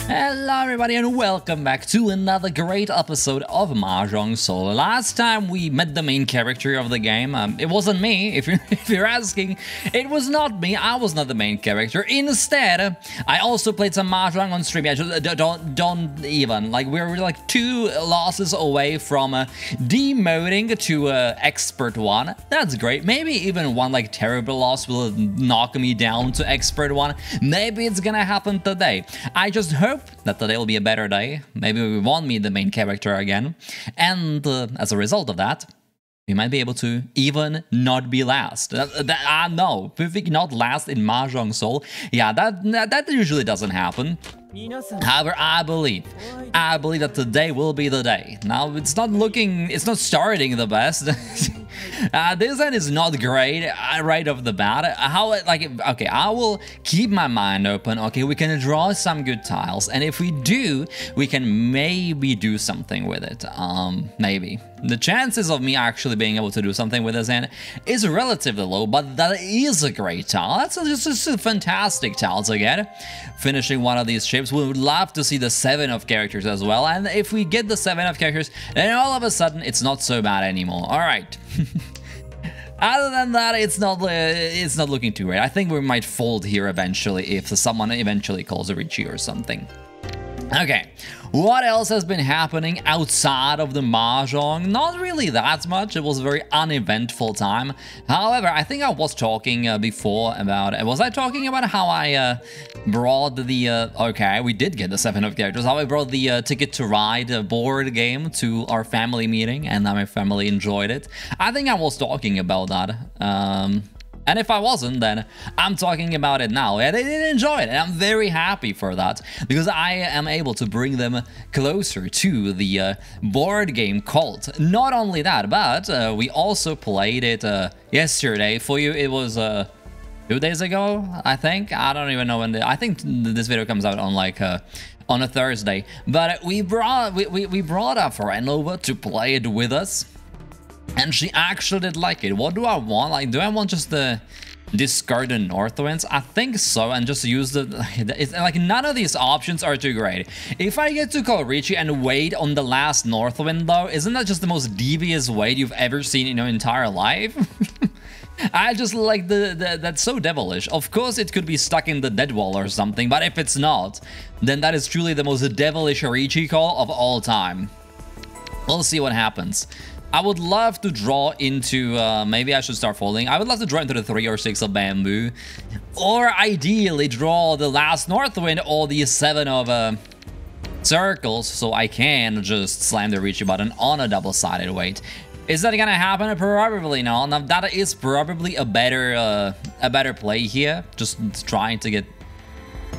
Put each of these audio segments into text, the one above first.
Hello everybody and welcome back to another great episode of Mahjong. So last time we met the main character of the game. It wasn't me, if you're asking. It was not me, I was not the main character. Instead, I also played some Mahjong on stream. Don't even, like, we're like 2 losses away from demoting to Expert 1. That's great. Maybe even one like terrible loss will knock me down to Expert 1. Maybe it's gonna happen today. I just hope that today will be a better day. Maybe we won't meet the main character again. And as a result of that, we might be able to even not be last. No, perfect not last in Mahjong Soul. Yeah, that usually doesn't happen. However, I believe that today will be the day. Now, it's not starting the best. This end is not great right off the bat. Okay, I will keep my mind open. Okay, we can draw some good tiles, and if we do, we can maybe do something with it. Maybe. The chances of me actually being able to do something with this hand is relatively low, but that is a great tile. That's just a fantastic tile to get. Finishing one of these ships, we would love to see the 7 of characters as well, and if we get the 7 of characters, then all of a sudden it's not so bad anymore. Alright. Other than that, it's not looking too great. I think we might fold here eventually if someone eventually calls a Richie or something. Okay, what else has been happening outside of the Mahjong? Not really that much. It was a very uneventful time. However, I think I was talking before about... Was I talking about how I brought the... okay, we did get the 7 of characters. How I brought the Ticket to Ride board game to our family meeting, and my family enjoyed it. I think I was talking about that. And if I wasn't, then I'm talking about it now. Yeah, they did enjoy it, and I'm very happy for that, because I am able to bring them closer to the board game cult. Not only that, but we also played it yesterday for you. It was 2 days ago, I think. I don't even know when. I think this video comes out on like on a Thursday. But we brought a friend over to play it with us. And she actually did like it. What do I want? Like, do I want just the discard the north winds? I think so, and just use the... It's like, none of these options are too great. If I get to call Richie and wait on the last north wind, though, isn't that just the most devious wait you've ever seen in your entire life? I just like that's so devilish. Of course, it could be stuck in the dead wall or something, but if it's not, then that is truly the most devilish Richie call of all time. We'll see what happens. I would love to draw into, maybe I should start folding. I would love to draw into the 3 or 6 of bamboo. Or ideally draw the last north wind or the 7 of circles, so I can just slam the Richie button on a double-sided weight. Is that gonna happen? Probably not. Now that is probably a better play here. Just trying to get...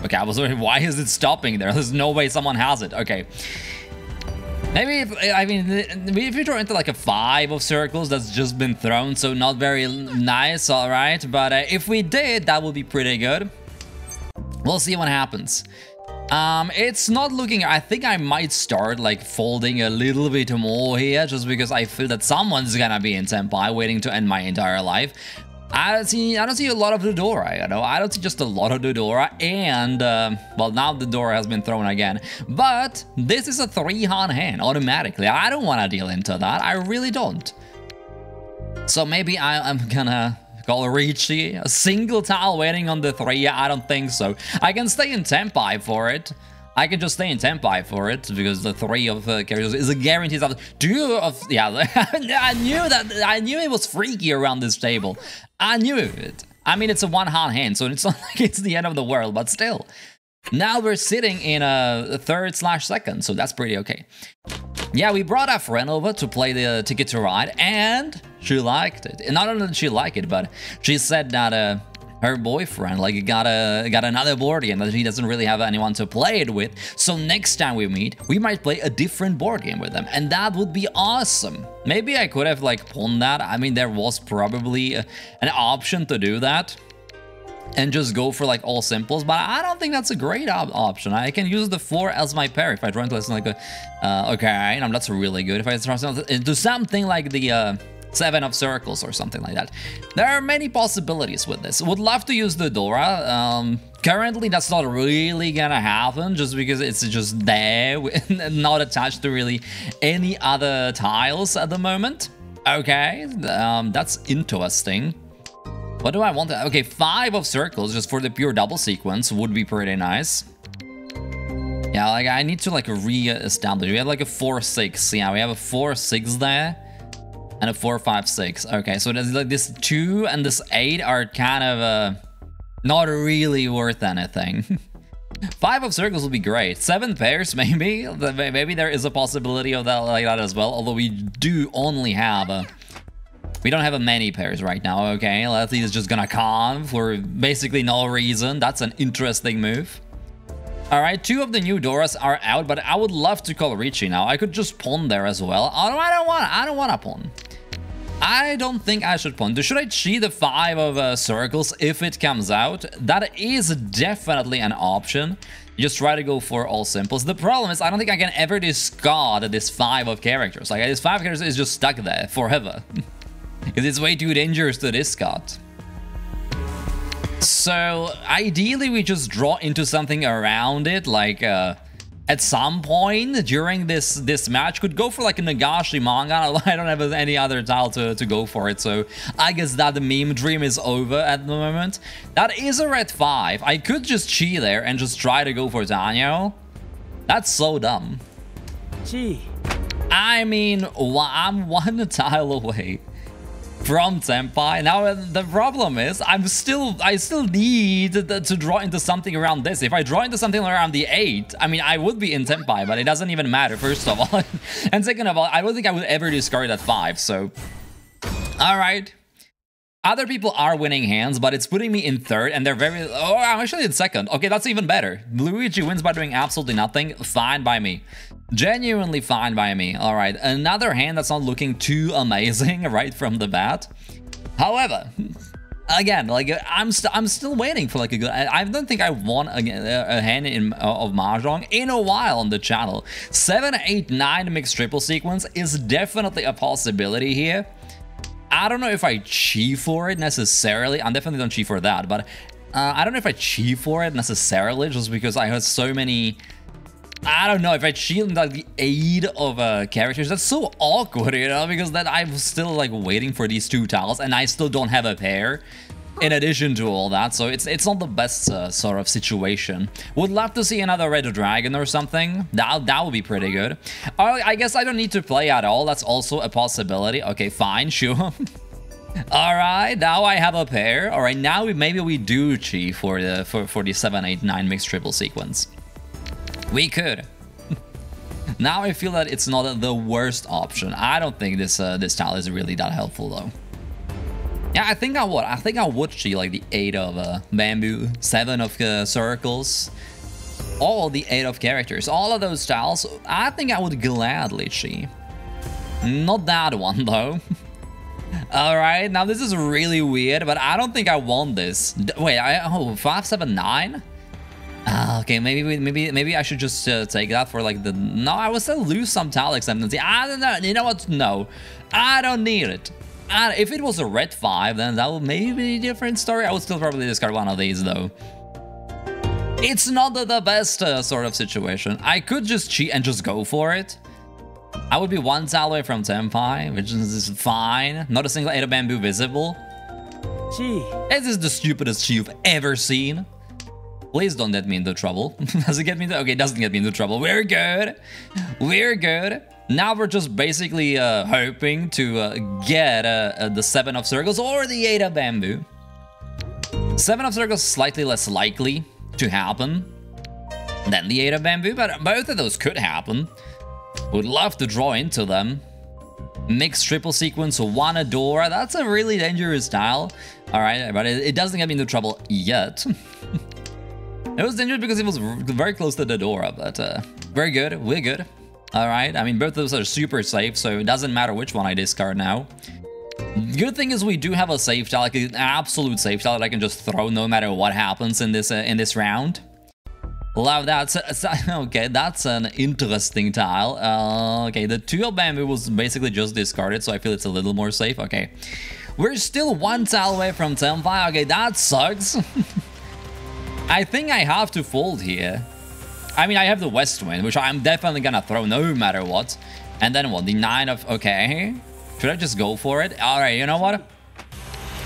Okay, I was wondering, why is it stopping there? There's no way someone has it. Okay. Maybe if you draw into like a 5 of circles that's just been thrown, so not very nice, alright? But if we did, that would be pretty good. We'll see what happens. It's not looking... I think I might start like folding a little bit more here, just because I feel that someone's gonna be in Senpai waiting to end my entire life. I don't see a lot of Dodora, you know. I don't see just a lot of Dodora, and well, now the Dodora has been thrown again. But this is a 3-Han hand automatically. I don't want to deal into that. I really don't. So maybe I'm gonna call Richie. A single tile waiting on the 3. I don't think so. I can stay in Senpai for it. I can just stay in Senpai for it, because the 3 of characters is a guaranteed... 2 of... Yeah, I knew it was freaky around this table. I knew it. I mean, it's a 1-Han hand, so it's not like it's the end of the world, but still. Now we're sitting in a 3rd/2nd, so that's pretty okay. Yeah, we brought our friend over to play the Ticket to Ride, and she liked it. And not only did she like it, but she said that... her boyfriend like got another board game that he doesn't really have anyone to play it with, so next time we meet we might play a different board game with them, and that would be awesome. Maybe I could have like pawned that. I mean, there was probably an option to do that and just go for like all simples, but I don't think that's a great option. I can use the 4 as my pair if I try to listen like a okay, no, that's really good. If I try to do something like the 7 of circles or something like that. There are many possibilities with this. Would love to use the Dora. Currently, that's not really gonna happen just because it's just there, not attached to really any other tiles at the moment. Okay, that's interesting. What do I want? Okay, 5 of circles just for the pure double sequence would be pretty nice. Yeah, like I need to like re-establish. We have like a 4-6. Yeah, we have a 4-6 there. And a 4-5-6. Okay, so there's like this 2 and this 8 are kind of not really worth anything. 5 of circles would be great. 7 pairs, maybe. Maybe there is a possibility of that like that as well. Although we do only have we don't have many pairs right now. Okay, Letty is just gonna con for basically no reason. That's an interesting move. All right, 2 of the new Doras are out, but I would love to call Ricci now. I could just pawn there as well. I don't want to pawn. I don't think I should pawn. Should I cheat the 5 of circles if it comes out? That is definitely an option. You just try to go for all simples. The problem is I don't think I can ever discard this 5 of characters. Like this 5 characters is just stuck there forever. Because it's way too dangerous to discard. So ideally we just draw into something around it, like at some point during this match. Could go for like a Nagashi manga. I don't have any other tile to go for it, so I guess that the meme dream is over at the moment. That is a red 5. I could just cheat there and just try to go for Daniel. That's so dumb. Gee. I mean, I'm 1 tile away from Senpai. Now the problem is I still need to draw into something around this. If I draw into something around the 8, I mean I would be in Senpai, but it doesn't even matter, first of all. And second of all, I don't think I would ever discard that 5, so alright. Other people are winning hands, but it's putting me in 3rd, and they're very... Oh, I'm actually in 2nd. Okay, that's even better. Luigi wins by doing absolutely nothing. Fine by me. Genuinely fine by me. All right, another hand that's not looking too amazing right from the bat. However, again, like I'm still waiting for like a good... I don't think I won a hand of Mahjong in a while on the channel. 7, 8, 9 mixed triple sequence is definitely a possibility here. I don't know if I cheat for it necessarily. I definitely don't cheat for that, but I don't know if I cheat for it necessarily just because I heard so many... I don't know if I cheat like the 8 of characters. That's so awkward, you know, because then I'm still like waiting for these 2 tiles and I still don't have a pair in addition to all that, so it's not the best sort of situation. Would love to see another red dragon or something. That would be pretty good. I guess I don't need to play at all. That's also a possibility. Okay, fine, sure. All right, now I have a pair. All right, now maybe we do cheat for the 7, 8, 9 mixed triple sequence. We could. Now I feel that it's not the worst option. I don't think this tile is really that helpful though. Yeah, I think I would. I think I would cheat like the 8 of bamboo, 7 of circles, all the 8 of characters, all of those tiles. I think I would gladly cheat. Not that one though. All right, now this is really weird, but I don't think I want this. Wait, 5, 7, 9. Okay, maybe I should just take that for like the... No, I will still lose some tile acceptance. I don't know. You know what? No, I don't need it. If it was a red 5, then that would maybe be a different story. I would still probably discard one of these, though. It's not the best sort of situation. I could just cheat and just go for it. I would be 1 tile away from Senpai, which is fine. Not a single 8 of bamboo visible. Gee. This is the stupidest cheat you've ever seen. Please don't get me into trouble. Does it get me into... Okay, it doesn't get me into trouble. We're good. We're good. Now we're just basically hoping to get the 7 of circles or the 8 of bamboo. 7 of circles slightly less likely to happen than the 8 of bamboo, but both of those could happen. Would love to draw into them. Mixed triple sequence, 1 Adora. That's a really dangerous style. All right, but it doesn't get me into trouble yet. It was dangerous because it was very close to the Adora, but very good. We're good. All right, I mean, both of those are super safe, so it doesn't matter which one I discard now. Good thing is we do have a safe tile, like an absolute safe tile that I can just throw no matter what happens in this round. Love that. Okay, that's an interesting tile. Okay, the 2 of bamboo was basically just discarded, so I feel it's a little more safe. Okay, we're still 1 tile away from Senpai. Okay, that sucks. I think I have to fold here. I mean, I have the west wind, which I'm definitely gonna throw no matter what. And then what? The 9 of... Okay. Should I just go for it? Alright, you know what?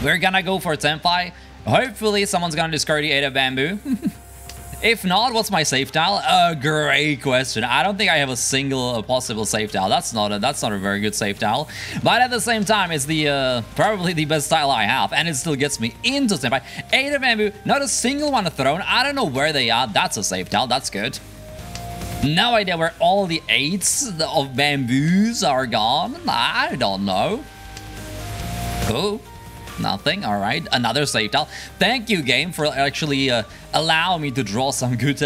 We're gonna go for Tenpai. Hopefully, someone's gonna discard the 8 of bamboo. If not, what's my safe tile? A great question. I don't think I have a single possible safe tile. That's not a very good safe tile. But at the same time, it's the probably the best tile I have, and it still gets me into Senpai. 8 of bamboo, not a single one thrown. I don't know where they are. That's a safe tile. That's good. No idea where all the 8s of bamboos are gone. I don't know. Cool. Nothing. All right, another save tile. Thank you, game, for actually allowing me to draw some good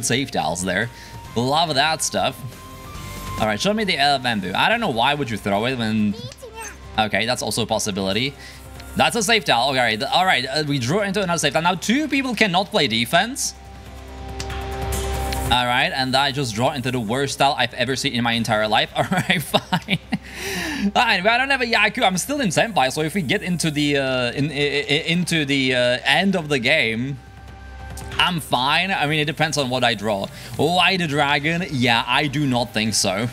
save tiles there. Love that stuff. All right, show me the bamboo. I don't know why would you throw it when... Okay, that's also a possibility. That's a save tile. Okay, all right. We drew into another save tile. Now 2 people cannot play defense. All right, and I just draw into the worst style I've ever seen in my entire life. All right, fine. Fine, but I don't have a Yaku. I'm still in Senpai, so if we get into the end of the game, I'm fine. I mean, it depends on what I draw. White Dragon? Yeah, I do not think so.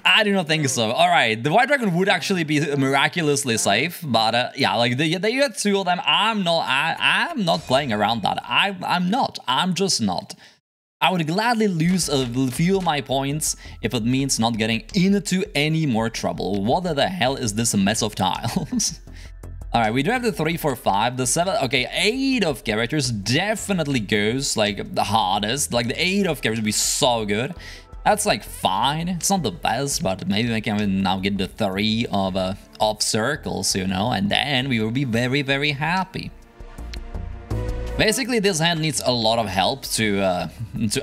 I do not think so. All right, the White Dragon would actually be miraculously safe, but yeah, like you had 2 of them. I'm not playing around that. I'm not. I'm just not. I would gladly lose a few of my points if it means not getting into any more trouble. What the hell is this mess of tiles? Alright, we do have the 3, 4, 5, the 7, okay, 8 of characters definitely goes, like, the hardest. Like, the 8 of characters would be so good. That's, like, fine. It's not the best, but maybe I can now get the 3 of circles, you know, and then we will be very, very happy. Basically, this hand needs a lot of help to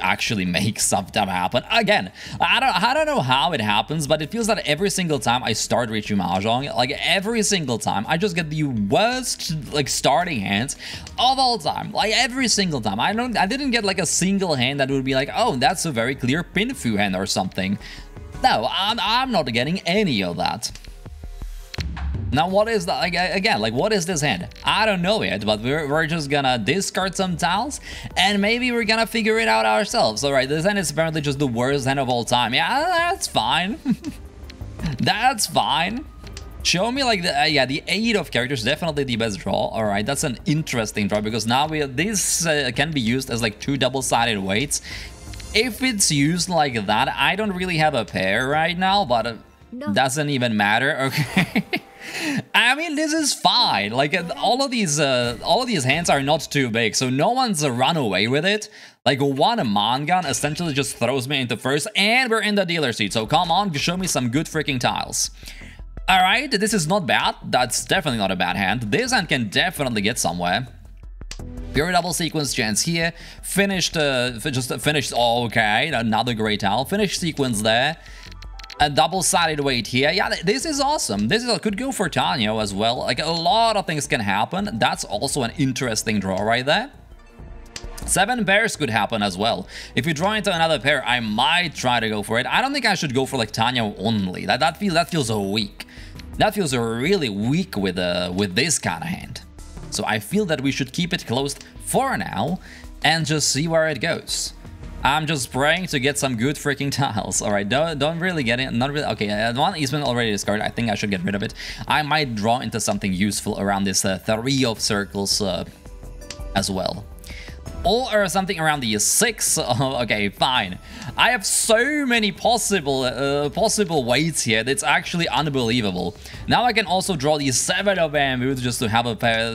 actually make something happen. Again, I don't know how it happens, but it feels that every single time I start reaching Mahjong, like every single time, I just get the worst like starting hands of all time. Like every single time, I didn't get like a single hand that would be like, oh, that's a very clear Pinfu hand or something. No, I'm not getting any of that. Now, what is that? Again, like, what is this hand? I don't know yet, but we're just gonna discard some tiles, and maybe we're gonna figure it out ourselves. All right, this hand is apparently just the worst hand of all time. Yeah, that's fine. That's fine. Show me, like, yeah, the 8 of characters, definitely the best draw. All right, that's an interesting draw, because now this can be used as, like, 2 double-sided weights. If it's used like that, I don't really have a pair right now, but doesn't even matter, okay? I mean, this is fine. Like all of these hands are not too big, so no one's run away with it. Like one Mangan essentially just throws me into first, and we're in the dealer seat. So come on, show me some good freaking tiles. All right, this is not bad. That's definitely not a bad hand. This hand can definitely get somewhere. Pure double sequence chance here. Finished. Oh, okay, another great tile. Finished sequence there. A double-sided weight here. Yeah, this is awesome. This could go for Tanyo as well. Like, a lot of things can happen. That's also an interesting draw right there. 7 pairs could happen as well. If you draw into another pair, I might try to go for it. I don't think I should go for, like, Tanyo only. That feels weak. That feels really weak with this kind of hand. So I feel that we should keep it closed for now and just see where it goes. I'm just praying to get some good freaking tiles. All right, don't really get it. Not really. Okay, one Eastman already discarded. I think I should get rid of it. I might draw into something useful around this 3 of circles as well. Or something around the 6. Okay, fine. I have so many possible weights here. It's actually unbelievable. Now I can also draw the 7 of bamboo just to have a pair,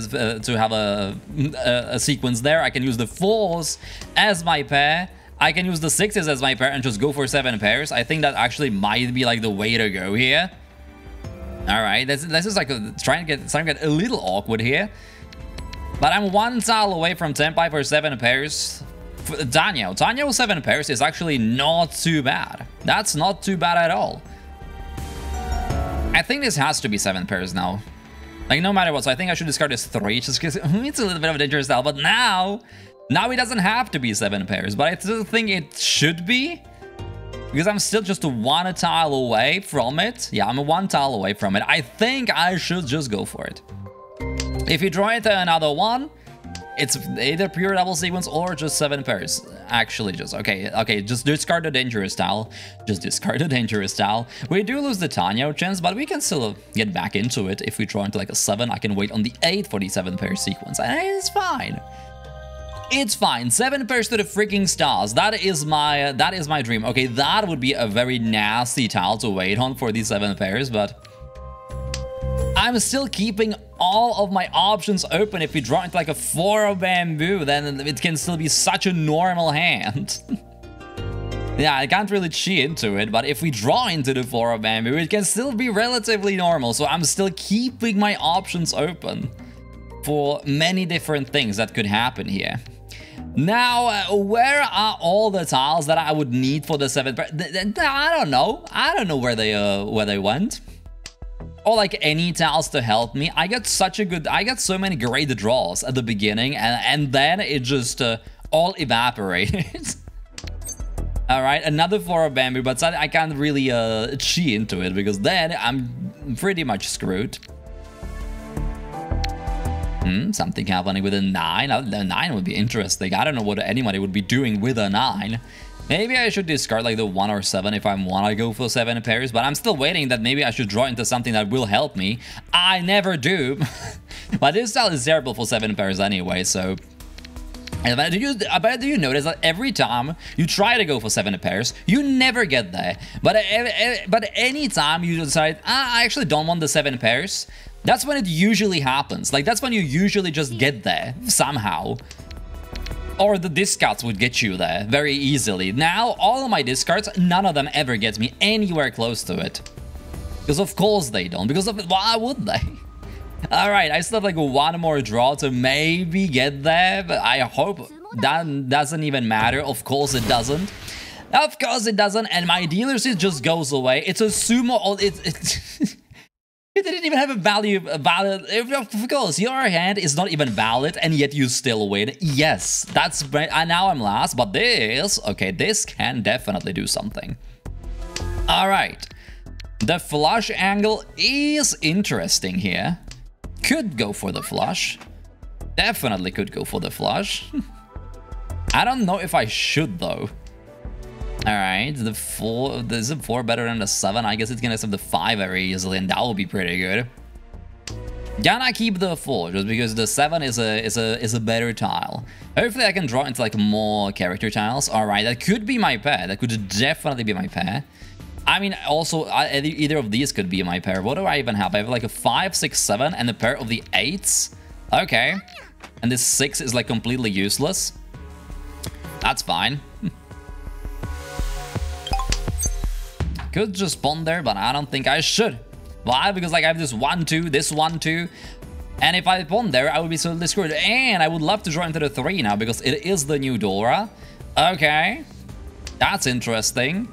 a sequence there. I can use the 4s as my pair. I can use the 6s as my pair and just go for 7 pairs. I think that actually might be like the way to go here. All right, this is like starting to get a little awkward here. But I'm 1 tile away from Tenpai for 7 pairs. Tanyo 7 pairs is actually not too bad. That's not too bad at all. I think this has to be 7 pairs now. Like no matter what, so I think I should discard this 3 just because it's a little bit of a dangerous style. But now it doesn't have to be 7 pairs, but I still think it should be. Because I'm still just 1 tile away from it. Yeah, I'm 1 tile away from it. I think I should just go for it. If you draw into another one, It's either pure double sequence or just 7 pairs. Actually, okay, just discard the dangerous tile. Just discard the dangerous tile. We do lose the Tanyo chance, but we can still get back into it. If we draw into like a 7, I can wait on the 8 for the 7 pair sequence, and it's fine. It's fine. 7 pairs to the freaking stars. That is my dream. Okay, that would be a very nasty tile to wait on for these 7 pairs, but I'm still keeping all of my options open. If we draw into like a 4 of bamboo, then it can still be such a normal hand. Yeah, I can't really cheat into it, but if we draw into the 4 of bamboo, it can still be relatively normal. So I'm still keeping my options open for many different things that could happen here. Now, where are all the tiles that I would need for the 7 pair? I don't know. I don't know where they went. Or like any tiles to help me. I got so many great draws at the beginning, and then it just all evaporated. All right, another 4 of bamboo, but I can't really cheat into it because then I'm pretty much screwed. Something happening with a 9. The 9 would be interesting. I don't know what anybody would be doing with a 9. Maybe I should discard like the 1 or 7 if I want to go for 7 pairs, but I'm still waiting that maybe I should draw into something that will help me. I never do. But this style is terrible for 7 pairs anyway, so... But do you notice that every time you try to go for 7 pairs, you never get there? But any time you decide, I actually don't want the 7 pairs, that's when it usually happens. Like, that's when you usually just get there, somehow. Or the discards would get you there very easily. Now, all of my discards, none of them ever gets me anywhere close to it. Because of course they don't. Because of why would they? Alright, I still have like 1 more draw to maybe get there, but I hope that doesn't even matter. Of course it doesn't. Of course it doesn't, and my dealership just goes away. It's a sumo... It didn't even have a valid... Of course, your hand is not even valid, and yet you still win. Yes, that's... Now I'm last, but this... Okay, this can definitely do something. Alright. The flush angle is interesting here. Could go for the flush. Definitely could go for the flush. I don't know if I should, though. Alright, the 4... Is the 4 better than the 7? I guess it's gonna have the 5 very easily, and that will be pretty good. Gonna keep the 4, just because the 7 is a better tile. Hopefully I can draw into like more character tiles. Alright, that could be my pair. That could definitely be my pair. I mean, also, either of these could be my pair. What do I even have? I have like a 5, 6, 7, and a pair of the 8s. Okay. And this 6 is like completely useless. That's fine. Could just pond there, but I don't think I should. Why? Because like I have this 1, 2, this 1, 2. And if I pond there, I would be so screwed. And I would love to draw into the 3 now, because it is the new Dora. Okay. That's interesting.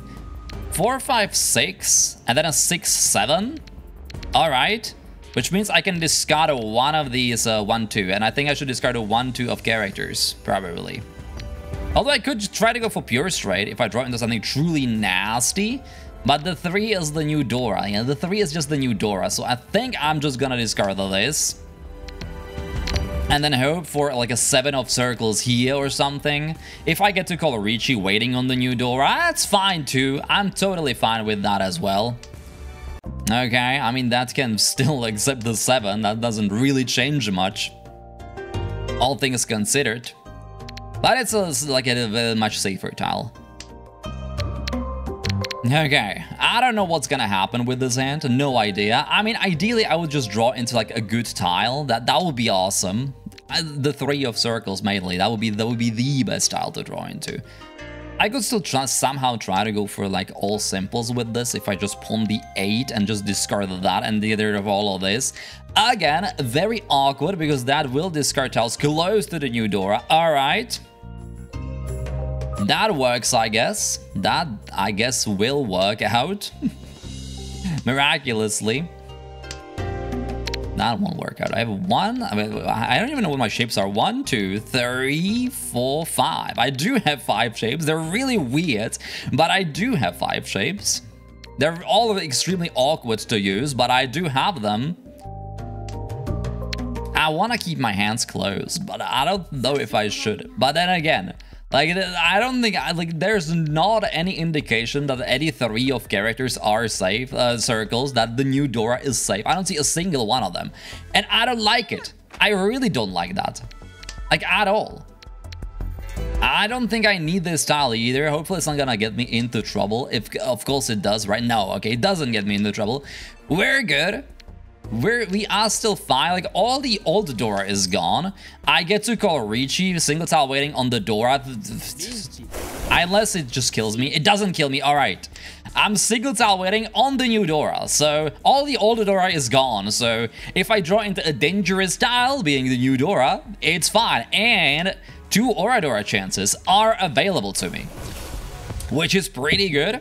4, 5, 6, and then a 6, 7. Alright. Which means I can discard one of these 1, 2. And I think I should discard a 1, 2 of characters, probably. Although I could try to go for pure straight if I draw into something truly nasty. But the 3 is the new Dora. Yeah, the 3 is just the new Dora. So I think I'm just gonna discard this. And then hope for like a 7 of circles here or something. If I get to call Ricci waiting on the new Dora, that's fine too. I'm totally fine with that as well. Okay, I mean, that can still accept the 7. That doesn't really change much, all things considered. But it's like a much safer tile. Okay, I don't know what's gonna happen with this hand, no idea. I mean, ideally I would just draw into like a good tile. That would be awesome. The 3 of circles mainly, that would be the best tile to draw into. I could still somehow try to go for like all simples with this if I just pawn the 8 and just discard that and get rid of all of this. Again, very awkward because that will discard tiles close to the new Dora. Alright. That works, I guess. That, I guess, will work out. Miraculously. That won't work out. I have 1. I mean, I don't even know what my shapes are. 1, 2, 3, 4, 5. I do have 5 shapes. They're really weird, but I do have 5 shapes. They're all extremely awkward to use, but I do have them. I want to keep my hands closed, but I don't know if I should. But then again, like, I don't think, like, there's not any indication that any 3 of characters are safe, circles, that the new Dora is safe. I don't see a single one of them. And I don't like it. I really don't like that. Like, at all. I don't think I need this style either. Hopefully it's not gonna get me into trouble. If, of course it does, right? No, okay, it doesn't get me into trouble. We're good. We are still fine. Like, all the old Dora is gone. I get to call Richie, single tile waiting on the Dora. Unless it just kills me. It doesn't kill me. All right. I'm single tile waiting on the new Dora. So all the old Dora is gone. So if I draw into a dangerous tile, being the new Dora, it's fine. And 2 Oradora chances are available to me, which is pretty good.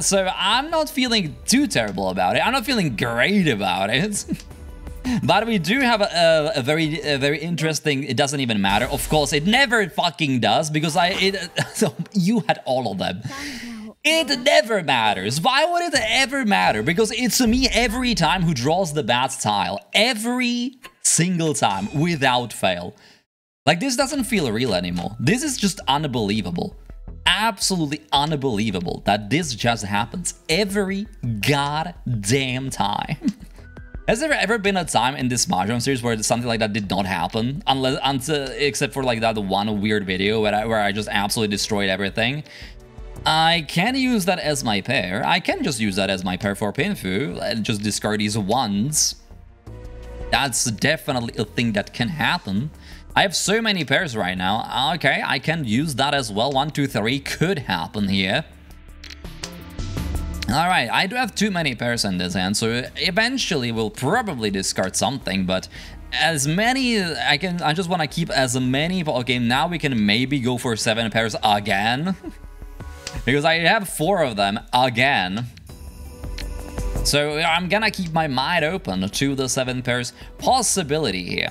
So I'm not feeling too terrible about it. I'm not feeling great about it. But we do have a very interesting, it doesn't even matter. Of course, it never fucking does, because so you had all of them. It never matters. Why would it ever matter? Because it's me every time who draws the bad tile. Every single time, without fail. Like, this doesn't feel real anymore. This is just unbelievable. Absolutely unbelievable that this just happens every goddamn time. Has there ever been a time in this Mahjong series where something like that did not happen? Except for like that one weird video where I just absolutely destroyed everything. I can use that as my pair. I can just use that as my pair for Pinfu and just discard these ones. That's definitely a thing that can happen. I have so many pairs right now. Okay, I can use that as well. 1, 2, 3 could happen here. Alright, I do have too many pairs in this hand, so eventually we'll probably discard something, but as many, I just want to keep as many. Okay, now we can maybe go for 7 pairs again. Because I have 4 of them again. So I'm gonna keep my mind open to the 7 pairs possibility here.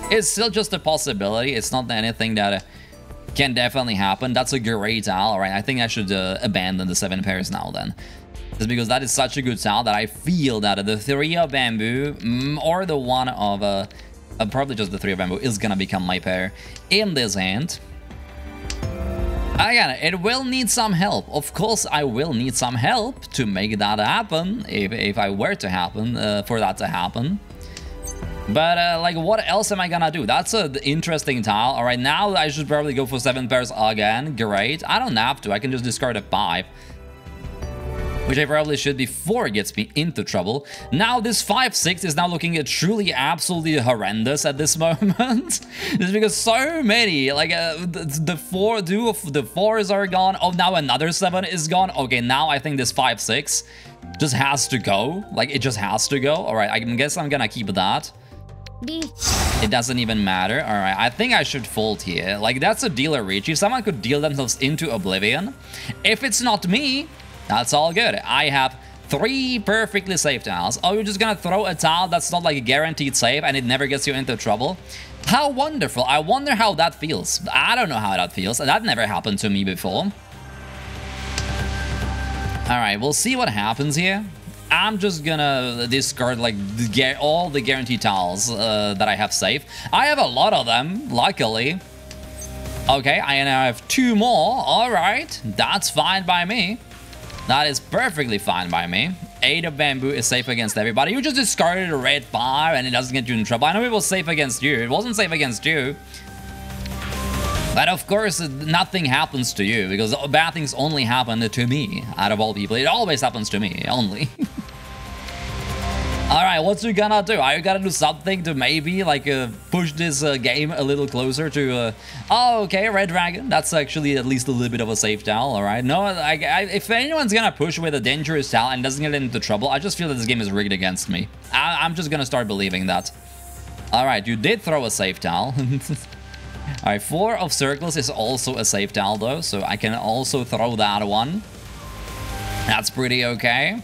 It's still just a possibility. It's not anything that can definitely happen. That's a great tile. All right, I think I should abandon the 7 pairs now then. Just because that is such a good tile that I feel that the 3 of bamboo or the 1 of probably just the 3 of bamboo is gonna become my pair in this hand. Again, it will need some help. Of course, I will need some help to make that happen, if I were to happen, for that to happen. But, like, what else am I gonna do? That's an interesting tile. All right, now I should probably go for 7 pairs again. Great. I don't have to. I can just discard a 5. Which I probably should before it gets me into trouble. Now this 5-6 is now looking truly absolutely horrendous at this moment. Just because so many, like the 2 of the 4s are gone. Oh, now another 7 is gone. Okay, now I think this 5-6 just has to go. Like, it just has to go. All right, I guess I'm gonna keep that. It doesn't even matter. All right, I think I should fold here. Like, that's a dealer reach. If someone could deal themselves into oblivion, if it's not me, that's all good. I have 3 perfectly safe tiles. Oh, you're just gonna throw a tile that's not like a guaranteed safe and it never gets you into trouble? How wonderful. I wonder how that feels. I don't know how that feels. That never happened to me before. All right, we'll see what happens here. I'm just gonna discard like all the guaranteed tiles that I have safe. I have a lot of them, luckily. Okay, I now have 2 more. All right, that's fine by me. That is perfectly fine by me. 8 of bamboo is safe against everybody. You just discarded a red 5 and it doesn't get you in trouble. I know it was safe against you. It wasn't safe against you. But of course, nothing happens to you because bad things only happen to me, out of all people. It always happens to me, only. Alright, what you gonna do? Are you gonna do something to maybe, like, push this game a little closer to, Oh, okay, Red Dragon. That's actually at least a little bit of a safe tile, alright? No, if anyone's gonna push with a dangerous tile and doesn't get into trouble, I just feel that this game is rigged against me. I'm just gonna start believing that. Alright, you did throw a safe tile. Alright, 4 of circles is also a safe tile, though, so I can also throw that one. That's pretty okay.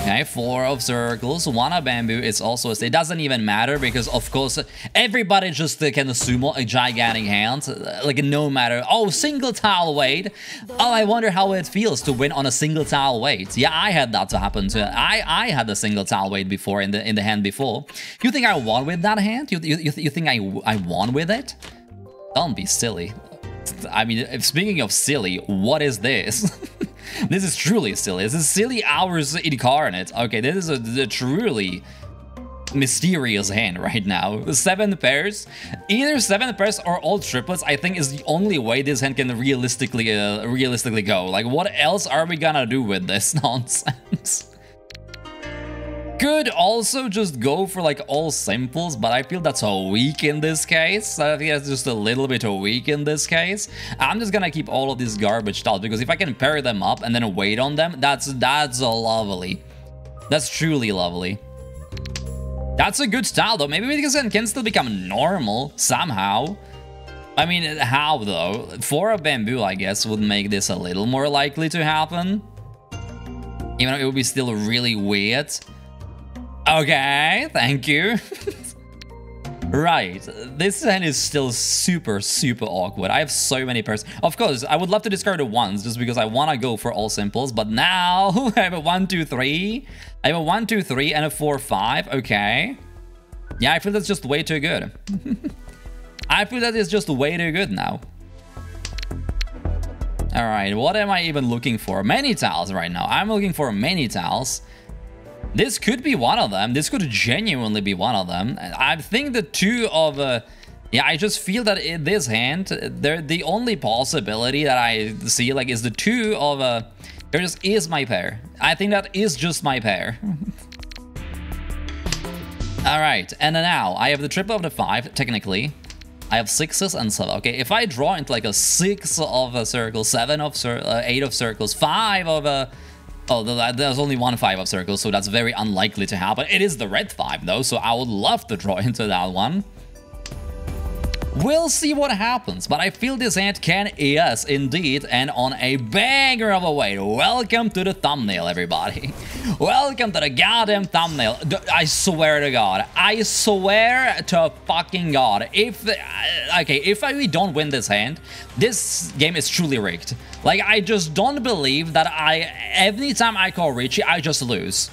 Okay, 4 of circles, 1 of bamboo. It's also it doesn't even matter because of course everybody just can sumo a gigantic hand, like no matter. Oh, single tile weight. Oh, I wonder how it feels to win on a single tile weight. Yeah, I had that to happen too. I had the single tile weight before in the hand before. You think I won with that hand? You think I won with it? Don't be silly. I mean, speaking of silly, what is this? This is truly silly. This is silly hours incarnate. Okay, this is a truly mysterious hand right now. 7 pairs. Either 7 pairs or all triplets, I think, is the only way this hand can realistically go. Like, what else are we gonna do with this nonsense? Could also just go for like all simples, but I feel that's a weak in this case. I think that's just a little bit weak in this case. I'm just gonna keep all of these garbage tiles because if I can pair them up and then wait on them, that's lovely. That's truly lovely. That's a good style though. Maybe it can still become normal somehow. I mean, how though? 4 of bamboo, I guess, would make this a little more likely to happen. Even though it would be still really weird. Okay, thank you. Right, this hand is still super awkward. I have so many pairs. Of course, I would love to discard it once just because I want to go for all simples, but now I have a 1, 2, 3. I have a 1, 2, 3 and a 4, 5. Okay. Yeah, I feel that's just way too good. I feel that is just way too good now. All right, what am I even looking for? Many tiles right now. I'm looking for many tiles. This could be one of them. This could genuinely be one of them. I think the 2 of... yeah, I just feel that in this hand, the only possibility that I see like is the 2 of... there just is my pair. I think that is just my pair. Alright, and now I have the triple of the 5, technically. I have 6s and 7. Okay, if I draw into like a 6 of a circle, 7 of 8 of circles, 5 of oh, there's only 1 5 of circles, so that's very unlikely to happen. It is the red 5 though, so I would love to draw into that one. We'll see what happens, but I feel this hand can, yes, indeed, and on a banger of a way. Welcome to the thumbnail, everybody. Welcome to the goddamn thumbnail. I swear to God. I swear to fucking God. If we don't win this hand, this game is truly rigged. Like, I just don't believe that every time I call Richie, I just lose.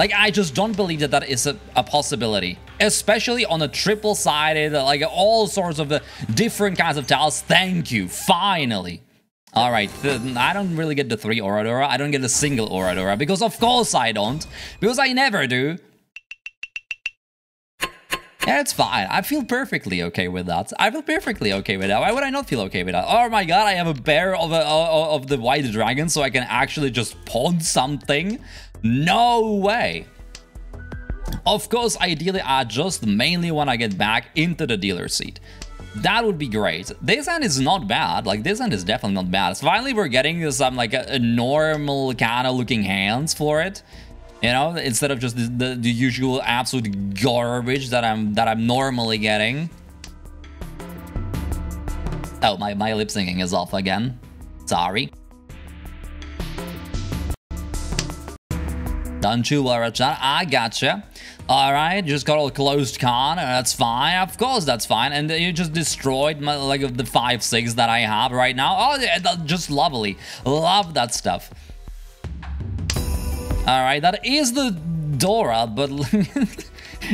Like, I just don't believe that that is a possibility. Especially on a triple-sided, like all sorts of different kinds of tiles. Thank you, finally. All right, I don't really get the 3 Oradora. I don't get the single Oradora because of course I don't. Because I never do. Yeah, it's fine. I feel perfectly okay with that. I feel perfectly okay with that. Why would I not feel okay with that? Oh my God, I have a bear of the white dragon so I can actually just pawn something. No way. Of course, ideally, I just mainly want to get back into the dealer seat. That would be great. This hand is not bad. Like, this hand is definitely not bad. So finally, we're getting some, like, a normal kind of looking hands for it. You know, instead of just the usual absolute garbage that I'm normally getting. Oh, my lip syncing is off again. Sorry. Don't you worry, chat. I gotcha. Alright, just got all closed con. That's fine. Of course, that's fine. And you just destroyed my, like, the 5-6 that I have right now. Oh, yeah, just lovely. Love that stuff. Alright, that is the Dora, but...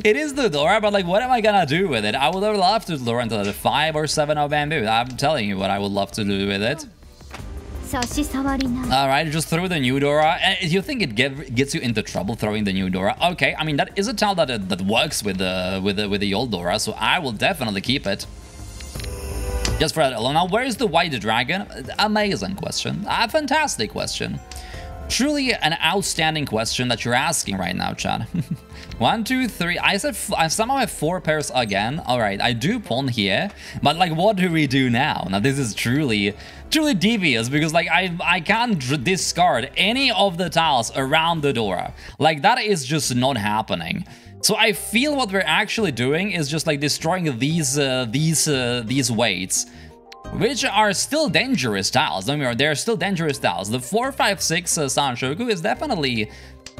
it is the Dora, but, like, what am I gonna do with it? I would have loved to lure into the 5 or 7 of bamboo. I'm telling you what I would love to do with it. Alright, just throw the new Dora. You think it gets you into trouble throwing the new Dora? Okay, I mean, that is a tile that works with the old Dora, so I will definitely keep it. Just for that alone. Now, where is the white dragon? Amazing question. A fantastic question. Truly an outstanding question that you're asking right now, Chad. 1, 2, 3. I somehow have 4 pairs again. All right, I do pawn here, but like, what do we do now? Now, this is truly devious because like I can't discard any of the tiles around the Dora. Like, that is just not happening. So I feel what we're actually doing is just like destroying these weights, which are still dangerous tiles. I mean, they're still dangerous tiles. The 4, 5, 6 Sanshoku is definitely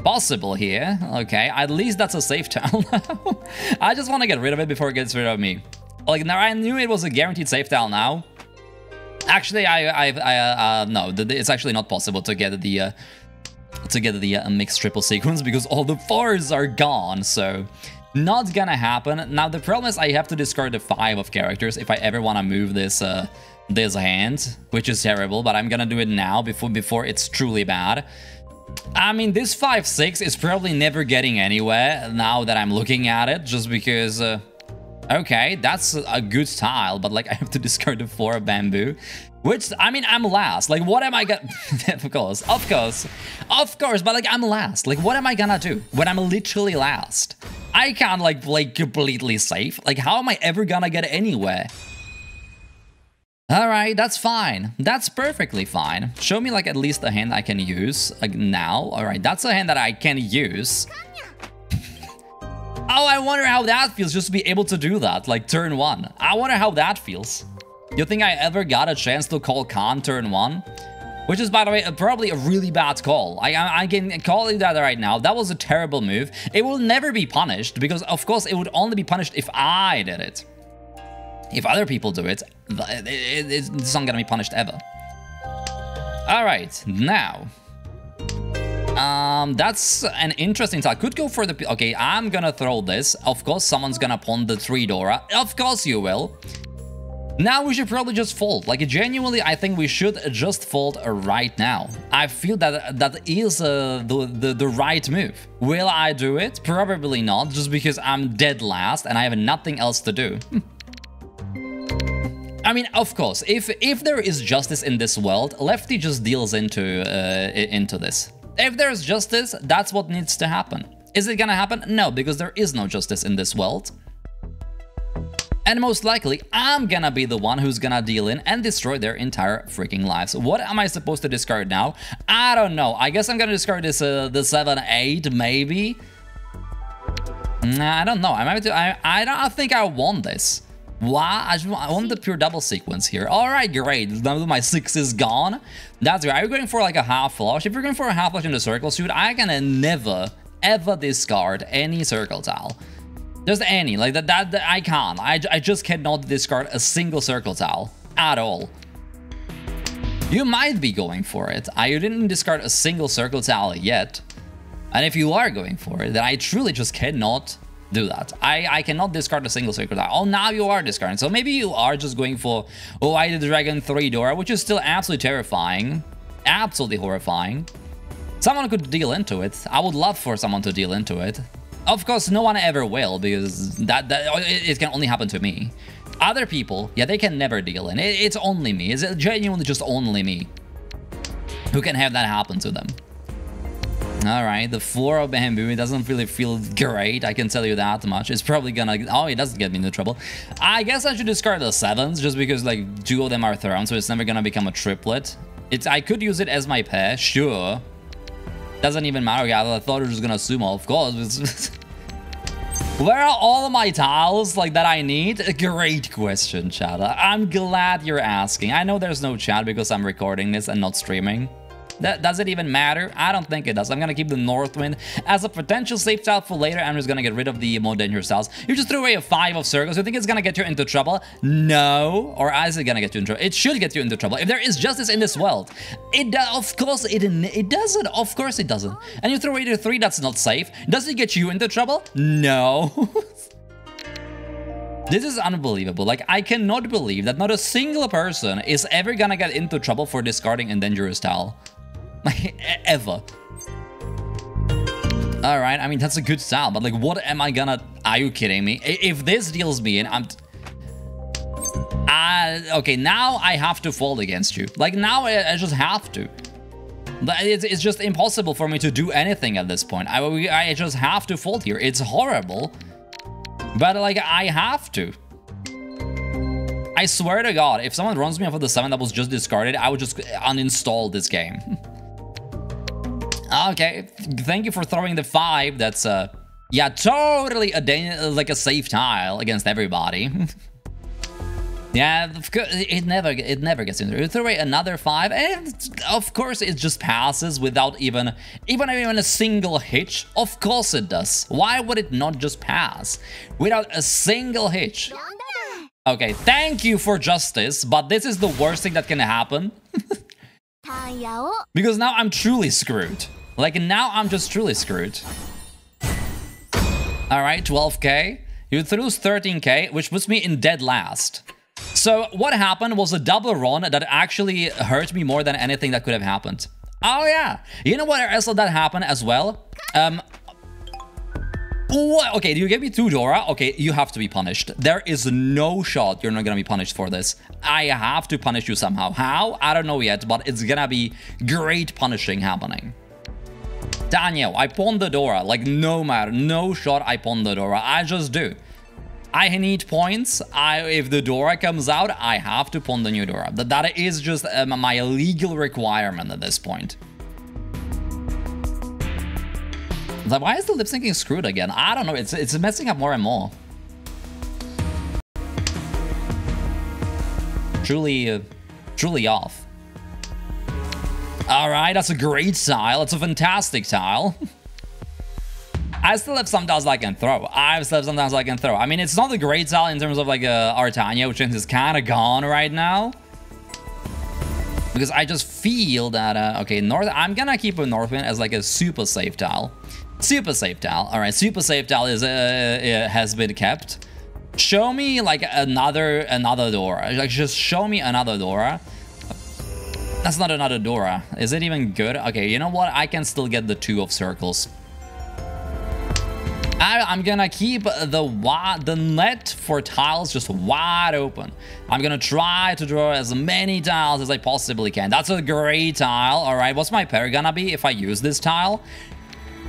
possible here. Okay, at least that's a safe tile now. I just want to get rid of it before it gets rid of me. Like, now I knew it was a guaranteed safe tile now. Actually, no, it's actually not possible to get the mixed triple sequence because all the 4s are gone, so not gonna happen. Now the problem is I have to discard the 5 of characters if I ever want to move this this hand, which is terrible, but I'm gonna do it now before it's truly bad. I mean, this 5-6 is probably never getting anywhere now that I'm looking at it, just because okay, that's a good tile, but like I have to discard the 4 bamboo, which, I mean, I'm last. Like, what am I gonna... of course, but like, I'm last. Like, what am I gonna do when I'm literally last? I can't like play completely safe. Like, how am I ever gonna get anywhere? All right, that's fine. That's perfectly fine. Show me like at least a hand I can use like now. All right, that's a hand that I can use. Oh, I wonder how that feels just to be able to do that, like turn 1. I wonder how that feels. You think I ever got a chance to call Khan turn 1? Which is, by the way, probably a really bad call. I can call it that right now. That was a terrible move. It will never be punished because, of course, it would only be punished if I did it. If other people do it, it's not gonna be punished ever. All right, now... that's an interesting tile. Could go for the... Okay, I'm gonna throw this. Of course, someone's gonna pawn the 3 Dora. Of course you will. Now we should probably just fold. Like, genuinely, I think we should just fold right now. I feel that that is the right move. Will I do it? Probably not, just because I'm dead last and I have nothing else to do. I mean, of course, if there is justice in this world, Lefty just deals into this. If there's justice, that's what needs to happen. Is it gonna happen? No, because there is no justice in this world. And most likely, I'm gonna be the one who's gonna deal in and destroy their entire freaking lives. What am I supposed to discard now? I don't know. I guess I'm gonna discard this the 7-8, maybe. Nah, I don't know. I don't think I want this. Why? I want the pure double sequence here. All right, great. Now that my 6 is gone, that's great. Are you going for like a half flush? If you're going for a half flush in the circle suit, I can never, ever discard any circle tile. Just any, like that I can't. I just cannot discard a single circle tile at all. You might be going for it. You didn't discard a single circle tile yet. And if you are going for it, then I truly just cannot do that. I cannot discard a single circle tile. Oh, now you are discarding. So maybe you are just going for, oh, I did Dragon 3 Dora, which is still absolutely terrifying. Absolutely horrifying. Someone could deal into it. I would love for someone to deal into it. Of course, no one ever will, because it can only happen to me. Other people, yeah, they can never deal in. It's only me. It's genuinely just only me who can have that happen to them. All right, the 4 of bamboo, it doesn't really feel great, I can tell you that much. It's probably gonna... Oh, it doesn't get me into trouble. I guess I should discard the 7s, just because, like, 2 of them are thrown, so it's never gonna become a triplet. I could use it as my pair, sure. Doesn't even matter, yeah, I thought it was gonna sumo, of course. Where are all my tiles, like, that I need? A great question, chat. I'm glad you're asking. I know there's no chat because I'm recording this and not streaming. Does it even matter? I don't think it does. I'm gonna keep the Northwind as a potential safe tile for later. I'm just gonna get rid of the more dangerous tiles. You just threw away a 5 of circles. You think it's gonna get you into trouble? No. Or is it gonna get you into trouble? It should get you into trouble. If there is justice in this world, of course it doesn't. Of course it doesn't. And you throw away the 3 that's not safe. Does it get you into trouble? No. This is unbelievable. Like, I cannot believe that not a single person is ever gonna get into trouble for discarding a dangerous tile. Like, ever. All right, I mean, that's a good style, but like, what am I gonna... Are you kidding me? If this deals me in, okay, now I have to fold against you. Like, now I just have to. It's just impossible for me to do anything at this point. I just have to fold here. It's horrible, but like, I have to. I swear to God, if someone runs me off of the 7 that was just discarded, I would just uninstall this game. Okay, thank you for throwing the 5. That's, yeah, totally like a safe tile against everybody. Yeah, of course, it never gets into it. You throw away another 5, and of course it just passes without even a single hitch. Of course it does. Why would it not just pass without a single hitch? Okay, thank you for justice, but this is the worst thing that can happen. Because now I'm truly screwed. Like, now I'm just truly screwed. Alright, 12k. You threw 13k, which puts me in dead last. So what happened was a double run that actually hurt me more than anything that could have happened. Oh yeah, you know what else that happened as well? What? Okay, you gave me 2 Dora. Okay, you have to be punished. There is no shot you're not gonna be punished for this. I have to punish you somehow. How? I don't know yet, but it's gonna be great punishing happening. Daniel, I pawned the Dora. Like, no shot I pawned the Dora. I just do. I need points. If the Dora comes out, I have to pawn the new Dora. That is just my legal requirement at this point. Like, why is the lip syncing screwed again? I don't know. It's messing up more and more. Truly off. All right, that's a great tile. It's a fantastic tile. I still have some tiles I can throw. I mean, it's not a great tile in terms of like Artania, which is kind of gone right now. Because I just feel that, okay, I'm gonna keep a Northwind as like a super safe tile. Super safe tile. All right, super safe tile is has been kept. Show me like another Dora. Like, just show me another Dora. That's not another Dora. Is it even good? Okay, you know what? I can still get the 2 of circles. I'm gonna keep the net for tiles just wide open. I'm gonna try to draw as many tiles as I possibly can. That's a great tile. All right, what's my pair gonna be if I use this tile?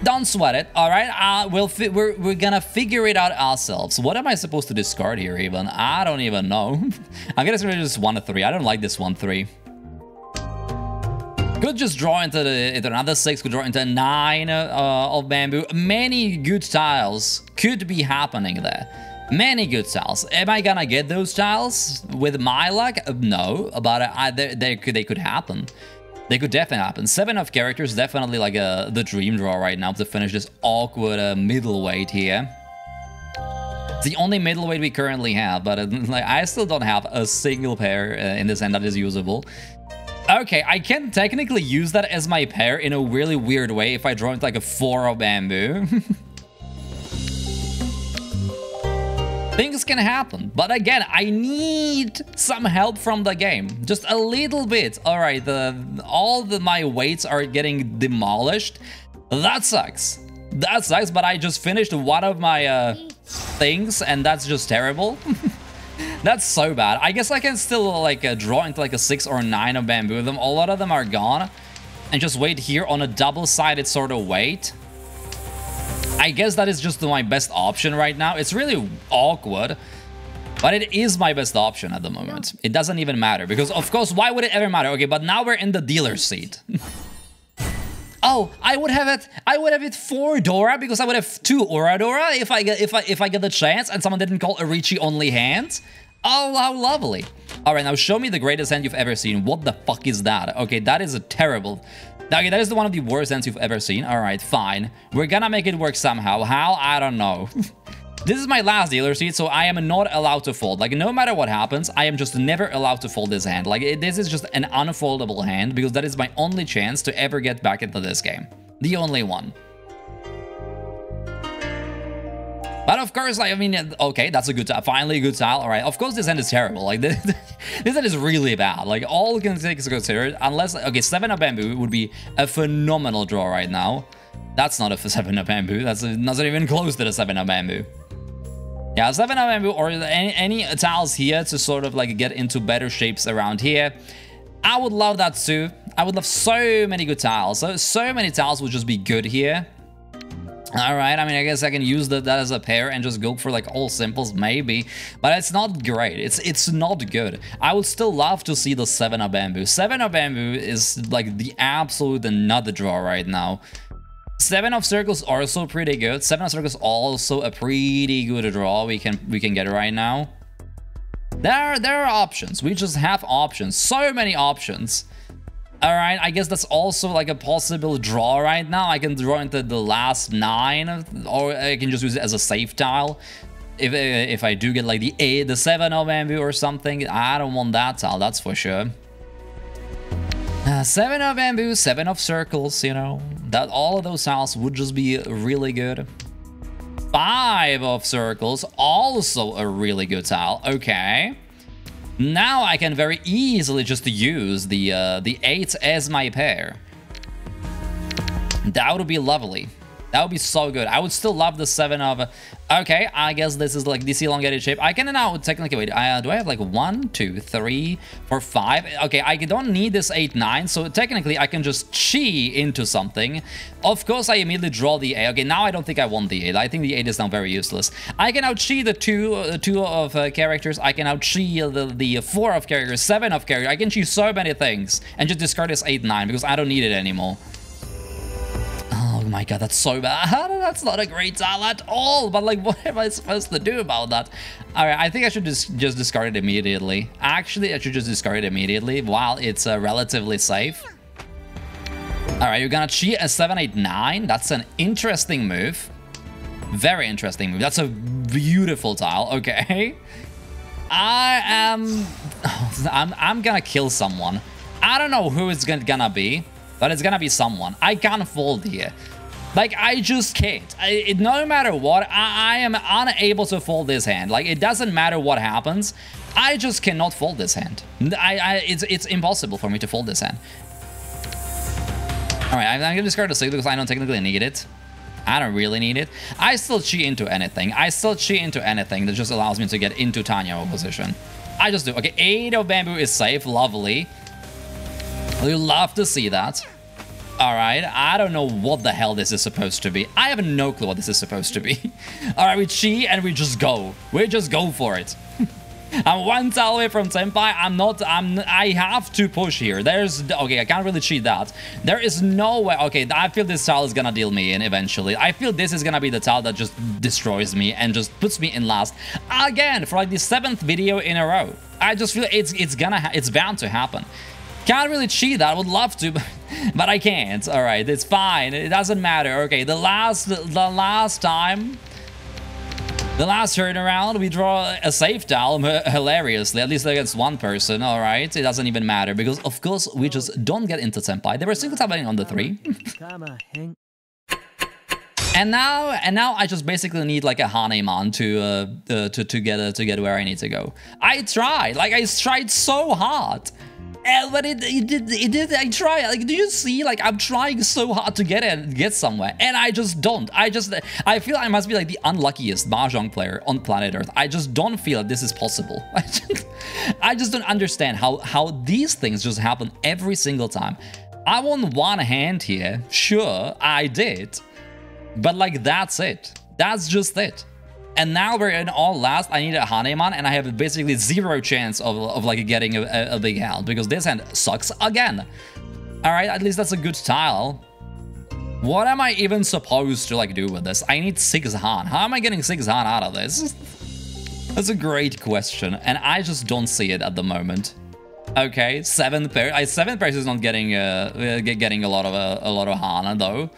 Don't sweat it. All right, we're gonna figure it out ourselves. What am I supposed to discard here even? I don't even know. I'm gonna just 1 to 3. I don't like this 1-3. Could just draw into another 6, could draw into 9 of bamboo. Many good tiles could be happening there. Many good tiles. Am I gonna get those tiles with my luck? No, but they could happen. They could definitely happen. 7 of characters, definitely like the dream draw right now to finish this awkward middleweight here. It's the only middleweight we currently have, but like, I still don't have a single pair in this hand that is usable. Okay, I can technically use that as my pair in a really weird way if I draw into like a 4 of bamboo. Things can happen, but again, I need some help from the game. Just a little bit. All right, my weights are getting demolished. That sucks. That sucks, but I just finished one of my things, and that's just terrible. That's so bad. I guess I can still like draw into like a 6 or 9 of bamboo. A lot of them are gone, and just wait here on a double-sided sort of weight. I guess that is just my best option right now. It's really awkward, but it is my best option at the moment. It doesn't even matter because, of course, why would it ever matter? Okay, but now we're in the dealer's seat. Oh, I would have it 4 Dora because I would have 2 Aura Dora if I get the chance and someone didn't call a Ricci only hand. Oh, how lovely. All right, now show me the greatest hand you've ever seen. What the fuck is that? Okay, that is a terrible... Okay, that is one of the worst hands you've ever seen. All right, fine. We're gonna make it work somehow. How? I don't know. This is my last dealer seat, so I am not allowed to fold. Like, no matter what happens, I am just never allowed to fold this hand. Like, this is just an unfoldable hand because that is my only chance to ever get back into this game. The only one. But of course, like, I mean, okay, that's a good tile. Finally a good tile. All right, of course this hand is terrible. Like, this hand is really bad. Like, all things considered, unless, okay, 7 of bamboo would be a phenomenal draw right now. That's not a 7 of bamboo. That's not even close to the 7 of bamboo. Yeah, 7 of bamboo or any tiles here to sort of like get into better shapes around here. I would love that too. I would love so many good tiles. So many tiles would just be good here. All right, I mean, I guess I can use that as a pair and just go for like all simples, maybe, but it's not great. It's not good. I would still love to see the 7 of bamboo. 7 of bamboo is like the absolute nut draw right now. 7 of circles also pretty good. 7 of circles also a pretty good draw we can get right now. There are options. We just have options. So many options. All right, I guess that's also like a possible draw right now. I can draw into the last 9, or I can just use it as a save tile. If I do get like the 7 of bamboo or something, I don't want that tile, that's for sure. 7 of bamboo, 7 of circles, you know, that all of those tiles would just be really good. 5 of circles, also a really good tile. Okay. Now I can very easily just use the 8 as my pair. That would be lovely. That would be so good. I would still love the 7 of... Okay, I guess this is like this elongated shape. I can now technically... Wait, do I have like 1, 2, 3, 4, 5? Okay, I don't need this 8, 9, so technically I can just chi into something. Of course, I immediately draw the 8. Okay, now I don't think I want the 8. I think the 8 is now very useless. I can now chi the 2 of characters. I can now chi the 4 of characters, 7 of characters. I can chi so many things and just discard this 8, 9 because I don't need it anymore. Oh my god, that's so bad. That's not a great tile at all. But like, what am I supposed to do about that? Alright, I think I should just discard it immediately. Actually, I should just discard it immediately while it's relatively safe. Alright, you're gonna cheat a 7, 8, 9. That's an interesting move. Very interesting move. That's a beautiful tile. Okay. I'm gonna kill someone. I don't know who it's gonna be, but it's gonna be someone. I can't fold here. Like, I just can't. No matter what, I am unable to fold this hand. Like, it doesn't matter what happens. I just cannot fold this hand. It's impossible for me to fold this hand. All right, I'm gonna discard the 6 because I don't technically need it. I don't really need it. I still chi into anything. That just allows me to get into Tanya position. I just do. Okay, 8 of bamboo is safe. Lovely. We love to see that. Alright, I don't know what the hell this is supposed to be. I have no clue what this is supposed to be. Alright, we chi and we just go. We just go for it. I'm 1 tile away from Senpai. I have to push here. Okay, I can't really cheat that. There is no way. Okay, I feel this tile is gonna deal me in eventually. I feel this is gonna be the tile that just destroys me and just puts me in last. Again, for like the 7th video in a row. I just feel it's bound to happen. Can't really cheat that. I would love to, but I can't. All right, it's fine. It doesn't matter. Okay, the last time, the last turnaround, we draw a safe tile hilariously, at least against 1 person. All right, it doesn't even matter because, of course, we just don't get into Senpai. They were single tapping on the 3. And now I just basically need like a Haneman to get where I need to go. I tried so hard. But it did. I try. Like, do you see? Like, I'm trying so hard to get somewhere, and I just don't. I feel I must be like the unluckiest Mahjong player on planet Earth. I just don't feel that this is possible. I just don't understand how these things just happen every single time. I won 1 hand here. Sure, I did, but like that's it. That's just it. And now we're in all last. I need a Haneman, and I have basically 0 chance of like getting a big hand because this hand sucks again. All right, at least that's a good tile. What am I even supposed to like do with this? I need 6 Han. How am I getting 6 Han out of this? That's a great question, and I just don't see it at the moment. Okay, 7 pairs. 7 pairs is not getting a lot of Han though.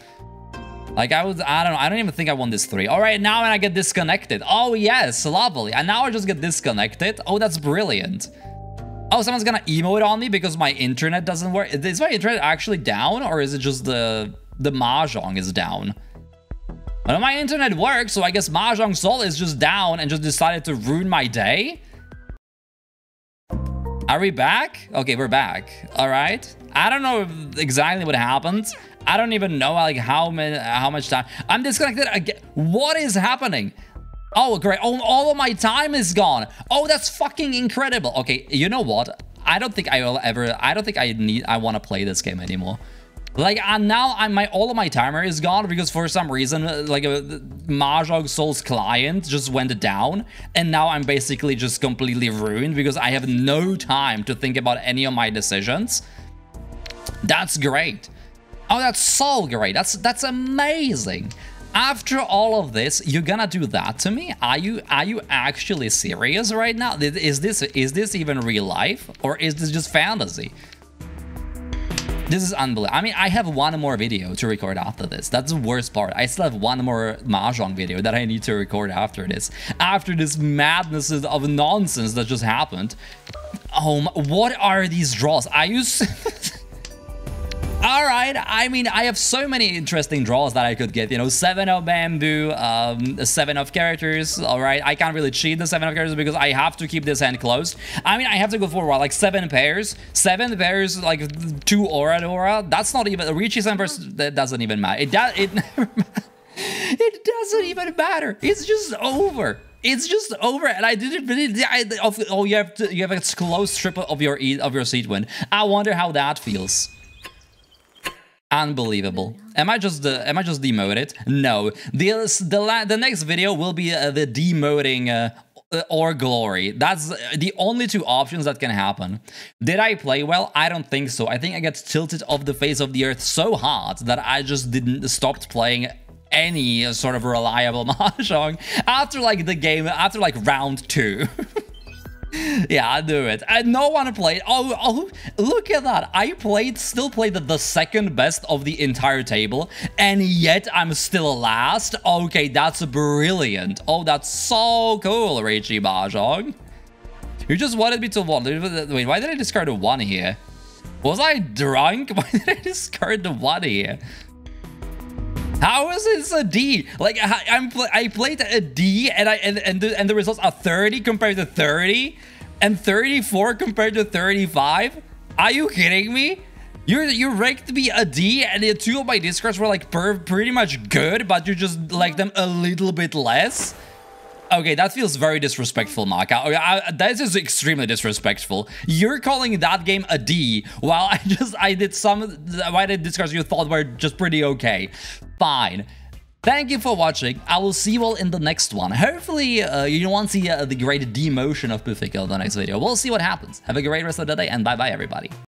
Like, I don't know, I don't even think I won this 3. All right, now when I get disconnected. Oh, yes, lovely. And now I just get disconnected. Oh, that's brilliant. Oh, someone's gonna emote on me because my internet doesn't work. Is my internet actually down, or is it just the Mahjong is down? Well, my internet works, so I guess Mahjong Soul is just down and just decided to ruin my day? Are we back? Okay, we're back. All right. I don't know exactly what happened. I don't even know like how much time. I'm disconnected again. What is happening? Oh, great. Oh, all of my time is gone. Oh, that's fucking incredible. Okay, you know what? I don't think I want to play this game anymore. Like, now all of my timer is gone because for some reason, like a Mahjong Soul's client just went down, and now I'm basically just completely ruined because I have no time to think about any of my decisions. That's great. Oh, that's so great. That's amazing. After all of this, you're gonna do that to me? Are you actually serious right now? Is this even real life, or is this just fantasy? This is unbelievable. I mean, I have one more video to record after this. That's the worst part. I still have one more Mahjong video that I need to record after this. After this madness of nonsense that just happened. What are these draws? Are you... Alright, I mean, I have so many interesting draws that I could get, you know, 7 of bamboo, 7 of characters, alright, I can't really cheat the 7 of characters because I have to keep this hand closed. I mean, I have to go for what, like 7 pairs, like 2 aura, that's not even, Richie 7 pairs, that doesn't even matter, it doesn't even matter, it's just over. It's just over, and I didn't really. You have a close strip of your seat win. I wonder how that feels. Unbelievable. Am I just demoted? No. The next video will be the demoting or glory. That's the only two options that can happen. Did I play well? I don't think so. I think I got tilted off the face of the earth so hard that I just stopped playing any sort of reliable Mahjong after like the game, after like round 2. Yeah, I knew it. And no one played. Oh, look at that. I still played the second best of the entire table, and yet I'm still last. Okay, that's brilliant. Oh, that's so cool, Richie Mahjong. You just wanted me to win. Wait, why did I discard a 1 here? Was I drunk? Why did I discard the 1 here? How is this a D? Like I played a D and the results are 30 compared to 30 and 34 compared to 35. Are you kidding me? You ranked me a D and the 2 of my discards were like pretty much good, but you just like them a little bit less. Okay, that feels very disrespectful, Maka. That is extremely disrespectful. You're calling that game a D, while I did discards you thought were just pretty okay. Fine. Thank you for watching. I will see you all in the next one. Hopefully, you won't see the great demotion of Pufika in the next video. We'll see what happens. Have a great rest of the day, and bye-bye, everybody.